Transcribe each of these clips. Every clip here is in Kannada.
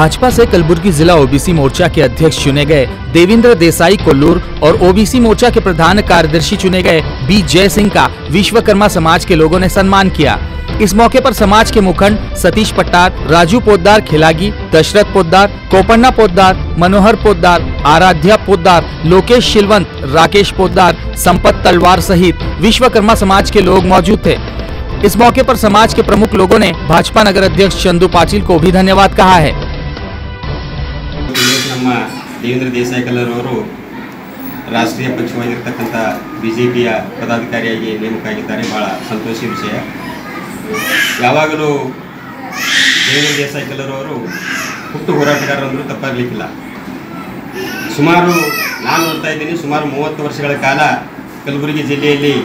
भाजपा से कलबुर्गी जिला ओबीसी मोर्चा के अध्यक्ष चुने गए देवेंद्र देसाई कोल्लूर और ओबीसी मोर्चा के प्रधान कार्यदर्शी चुने गए बी जय सिंह का विश्वकर्मा समाज के लोगों ने सम्मान किया। इस मौके पर समाज के मुखंड सतीश पट्टार, राजू पोद्दार खिलागी, दशरथ पोद्दार, कोपन्ना पोद्दार, मनोहर पोद्दार, आराध्या पोद्दार, लोकेश शिलवंत, राकेश पोद्दार, संपत तलवार सहित विश्वकर्मा समाज के लोग मौजूद थे। इस मौके पर समाज के प्रमुख लोगों ने भाजपा नगर अध्यक्ष चंदू पाटिल को भी धन्यवाद कहा है। ನಮ್ಮ ದೇವೇಂದ್ರ ದೇಸಾಯಿ ಕಲ್ಲರವರು ರಾಷ್ಟ್ರೀಯ ಪಕ್ಷವಾಗಿರತಕ್ಕಂತ ಬಿಜೆಪಿಯ ಪದಾಧಿಕಾರಿಯಾಗಿ ನೇಮಕವಾಗಿದ್ದಾರೆ। ಬಹಳ ಸಂತೋಷದ ವಿಷಯ। ಯಾವಾಗಲೂ ದೇವೇಂದ್ರ ದೇಸಾಯಿ ಕಲ್ಲರವರು ಹುಟ್ಟು ಹೋರಾಟಗಾರರು ಅಂದ್ರೂ ತಪ್ಪಾಗಲಿಕ್ಕಿಲ್ಲ। ಸುಮಾರು ನಾನು ನೋಡ್ತಾ ಇದ್ದೀನಿ, ಸುಮಾರು 30 ವರ್ಷಗಳ ಕಾಲ ಕಲಬುರಗಿ ಜಿಲ್ಲೆಯಲ್ಲಿ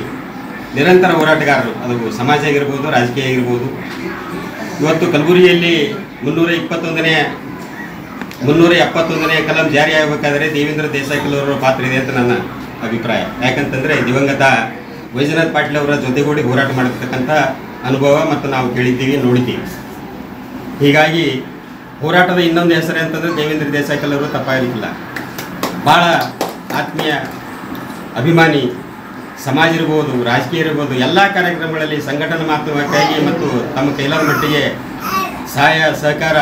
ನಿರಂತರ ಹೋರಾಟಗಾರರು, ಅದು ಸಮಾಜ ಆಗಿರಬಹುದು, ರಾಜಕೀಯ ಆಗಿರಬಹುದು। ಇವತ್ತು ಕಲಬುರಗಿಯಲ್ಲಿ 371ನೇ ಕಲಂ ಜಾರಿ ಆಗಬೇಕಾದರೆ ದೇವೇಂದ್ರ ದೇಸಾಯಿ ಕಲ್ಲರವರ ಪಾತ್ರ ಇದೆ ಅಂತ ನನ್ನ ಅಭಿಪ್ರಾಯ। ಯಾಕಂತಂದರೆ ದಿವಂಗತ ವೈಜನಾಥ್ ಪಾಟೀಲ್ ಅವರ ಜೊತೆಗೂಡಿ ಹೋರಾಟ ಮಾಡಿರ್ತಕ್ಕಂಥ ಅನುಭವ ಮತ್ತು ನಾವು ಕೇಳಿದ್ದೀವಿ, ನೋಡಿದ್ದೀವಿ। ಹೀಗಾಗಿ ಹೋರಾಟದ ಇನ್ನೊಂದು ಹೆಸರು ಅಂತಂದರೆ ದೇವೇಂದ್ರ ದೇಸಾಯಿ ಕಲ್ಲರವರು ತಪ್ಪಾಗಲಿಕ್ಕಿಲ್ಲ। ಭಾಳ ಆತ್ಮೀಯ ಅಭಿಮಾನಿ, ಸಮಾಜ ಇರ್ಬೋದು, ರಾಜಕೀಯ ಇರ್ಬೋದು, ಎಲ್ಲ ಕಾರ್ಯಕ್ರಮಗಳಲ್ಲಿ ಸಂಘಟನಾತ್ಮಕವಾಗಿ ಮತ್ತು ತಮ್ಮ ಕೈಲಾದ ಮಟ್ಟಿಗೆ ಸಹಾಯ ಸಹಕಾರ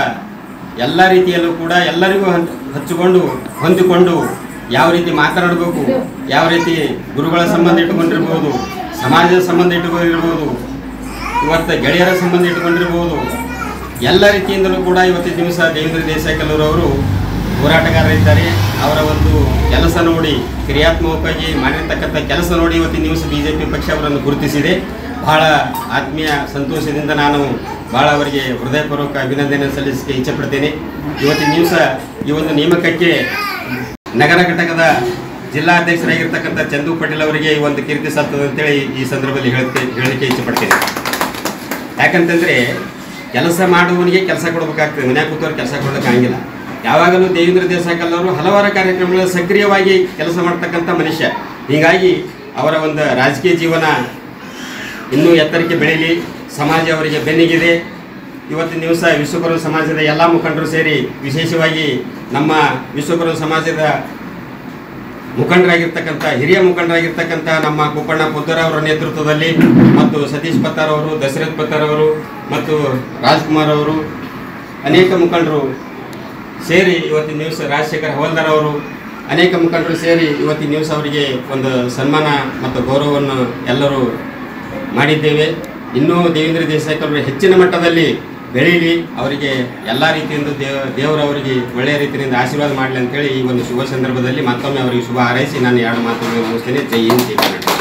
ಎಲ್ಲ ರೀತಿಯಲ್ಲೂ ಕೂಡ ಎಲ್ಲರಿಗೂ ಹಚ್ಚಿಕೊಂಡು ಹೊಂದಿಕೊಂಡು ಯಾವ ರೀತಿ ಮಾತನಾಡಬೇಕು, ಯಾವ ರೀತಿ ಗುರುಗಳ ಸಂಬಂಧ ಇಟ್ಟುಕೊಂಡಿರ್ಬೋದು, ಸಮಾಜದ ಸಂಬಂಧ ಇಟ್ಟುಕೊಂಡಿರ್ಬೋದು, ಇವತ್ತು ಗೆಳೆಯರ ಸಂಬಂಧ ಇಟ್ಟುಕೊಂಡಿರ್ಬೋದು, ಎಲ್ಲ ರೀತಿಯಿಂದಲೂ ಕೂಡ ಇವತ್ತಿನ ದಿವಸ ದೇವೇಂದ್ರ ದೇಸಾಯಿ ಕಲ್ಲರವರು ಹೋರಾಟಗಾರರಿದ್ದಾರೆ। ಅವರ ಒಂದು ಕೆಲಸ ನೋಡಿ, ಕ್ರಿಯಾತ್ಮಕವಾಗಿ ಮಾಡಿರ್ತಕ್ಕಂಥ ಕೆಲಸ ನೋಡಿ ಇವತ್ತಿನ ದಿವಸ ಬಿಜೆಪಿ ಪಕ್ಷ ಅವರನ್ನು ಗುರುತಿಸಿದೆ। ಬಹಳ ಆತ್ಮೀಯ ಸಂತೋಷದಿಂದ ನಾನು ಭಾಳ ಅವರಿಗೆ ಹೃದಯಪೂರ್ವಕ ಅಭಿನಂದನೆ ಸಲ್ಲಿಸಕ್ಕೆ ಇಚ್ಛೆಪಡ್ತೇನೆ। ಇವತ್ತಿನ ದಿವಸ ಈ ಒಂದು ನೇಮಕಕ್ಕೆ ನಗರ ಘಟಕದ ಜಿಲ್ಲಾಧ್ಯಕ್ಷರಾಗಿರ್ತಕ್ಕಂಥ ಚಂದು ಪಾಟೀಲ್ ಅವರಿಗೆ ಈ ಒಂದು ಕೀರ್ತಿ ಸಲ್ತದೆ ಅಂತೇಳಿ ಈ ಸಂದರ್ಭದಲ್ಲಿ ಹೇಳಲಿಕ್ಕೆ ಇಚ್ಛೆಪಡ್ತೇನೆ। ಯಾಕಂತಂದರೆ ಕೆಲಸ ಮಾಡುವವನಿಗೆ ಕೆಲಸ ಕೊಡಬೇಕಾಗ್ತದೆ, ಮನ್ಯಾಗ ಕೂತವ್ರು ಕೆಲಸ ಕೊಡೋಕ್ಕಾಗಿಲ್ಲ। ಯಾವಾಗಲೂ ದೇವೇಂದ್ರ ದೇಸಾಯಿ ಕಲ್ಲರವರು ಹಲವಾರು ಕಾರ್ಯಕ್ರಮಗಳಲ್ಲಿ ಸಕ್ರಿಯವಾಗಿ ಕೆಲಸ ಮಾಡ್ತಕ್ಕಂಥ ಮನುಷ್ಯ। ಹೀಗಾಗಿ ಅವರ ಒಂದು ರಾಜಕೀಯ ಜೀವನ ಇನ್ನೂ ಎತ್ತರಕ್ಕೆ ಬೆಳೀಲಿ, ಸಮಾಜ ಅವರಿಗೆ ಬೆನ್ನಿಗಿದೆ। ಇವತ್ತಿನ ದಿವಸ ವಿಶ್ವಕರ್ಮ ಸಮಾಜದ ಎಲ್ಲ ಮುಖಂಡರು ಸೇರಿ, ವಿಶೇಷವಾಗಿ ನಮ್ಮ ವಿಶ್ವಕರ್ಮ ಸಮಾಜದ ಮುಖಂಡರಾಗಿರ್ತಕ್ಕಂಥ ಹಿರಿಯ ಮುಖಂಡರಾಗಿರ್ತಕ್ಕಂಥ ನಮ್ಮ ಕೋಪಣ್ಣ ಪೊದ್ದಾರ್ ಅವರ ನೇತೃತ್ವದಲ್ಲಿ ಮತ್ತು ಸತೀಶ್ ಪತ್ತಾರ್ ಅವರು, ದಶರಥ್ ಪತ್ತಾರ್ ಅವರು ಮತ್ತು ರಾಜ್ಕುಮಾರ್ ಅವರು, ಅನೇಕ ಮುಖಂಡರು ಸೇರಿ ಇವತ್ತಿನ ದಿವಸ ರಾಜಶೇಖರ್ ಹವಲ್ದಾರ್ ಅವರು, ಅನೇಕ ಮುಖಂಡರು ಸೇರಿ ಇವತ್ತಿನ ದಿವಸ ಅವರಿಗೆ ಒಂದು ಸನ್ಮಾನ ಮತ್ತು ಗೌರವವನ್ನು ಎಲ್ಲರೂ ಮಾಡಿದ್ದೇವೆ। ಇನ್ನೂ ದೇವೇಂದ್ರ ದೇಸಾಯಿ ಕಲ್ಲರು ಹೆಚ್ಚಿನ ಮಟ್ಟದಲ್ಲಿ ಬೆಳೀಲಿ, ಅವರಿಗೆ ಎಲ್ಲ ರೀತಿಯಿಂದ ದೇವರವರಿಗೆ ಒಳ್ಳೆಯ ರೀತಿಯಿಂದ ಆಶೀರ್ವಾದ ಮಾಡಲಿ ಅಂತೇಳಿ ಈ ಒಂದು ಶುಭ ಸಂದರ್ಭದಲ್ಲಿ ಮತ್ತೊಮ್ಮೆ ಅವರಿಗೆ ಶುಭ ಹಾರೈಸಿ ನಾನು 2 ಮಾತುಗಳನ್ನು ಮುಗಿಸ್ತೇನೆ। ಜೈ ಹಿಂದ್, ಜೈ ಕರ್ನಾಟಕ।